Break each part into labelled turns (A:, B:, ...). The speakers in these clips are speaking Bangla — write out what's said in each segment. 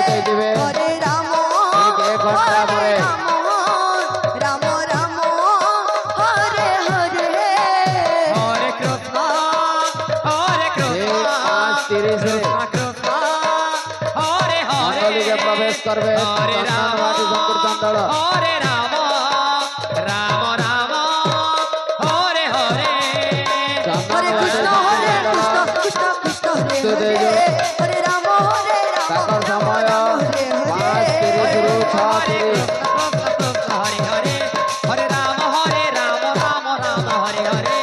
A: দেই দিবে
B: হরে রাম
A: ঠিক 1 ঘন্টা পরে
B: রাম রাম হরে হরে
C: হরে কৃষ্ণ হরে কৃষ্ণ
A: ঠিক 5:30
C: কৃষ্ণ হরে হরে
A: মণ্ডলীকে প্রবেশ করবে
C: হরে রাম
A: চন্দনবাটি সংকীর্তন দল
C: হরে রাম রাম রাম হরে হরে
B: হরে কৃষ্ণ কৃষ্ণ কৃষ্ণ কৃষ্ণ হরে হরে হরে রাম
A: তাকর সময়
B: হরে হরে
A: 5:30 ରୁ 6:30
C: হরে হরে হরে রাম রাম রাম হরে হরে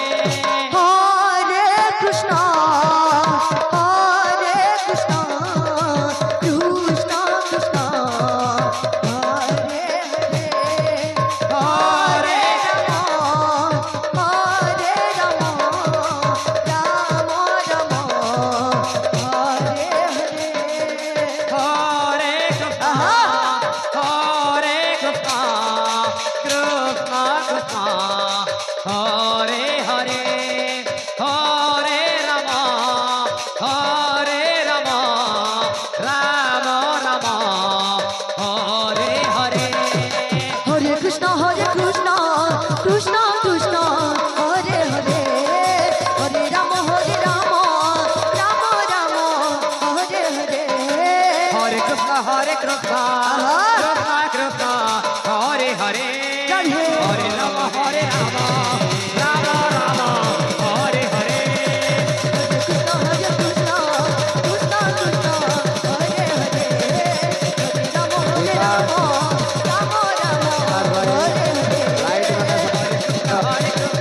B: হরে কৃষ্ণ কৃষ্ণ কৃষ্ণ হরে হরে
C: হরে
B: হরে রাম রাম রাম হরে হরে
C: হরে কৃষ্ণ হরে কৃষ্ণ কৃষ্ণ কৃষ্ণ হরে হরে হরে রাম রাম রাম হরে হরে
B: হরে কৃষ্ণ কৃষ্ণ কৃষ্ণ হরে হরে হরে রাম রাম রাম হরে হরে
C: হরে কৃষ্ণ কৃষ্ণ কৃষ্ণ হরে হরে হরে রাম রাম রাম হরে হরে
B: কৃষ্ণ কৃষ্ণ কৃষ্ণ হরে হরে হরে রাম রাম রাম হরে হরে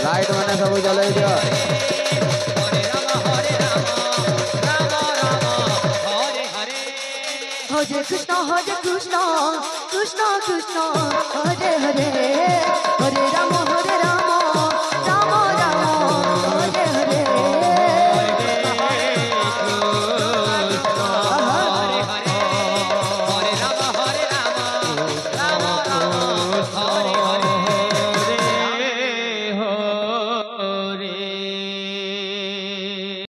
A: লাইট মানে ସବୁ ଜଳେଇ ଦିଅ
C: হরে রাম রাম রাম হরে হরে
B: হরে কৃষ্ণ কৃষ্ণ কৃষ্ণ হরে হরে হরে রাম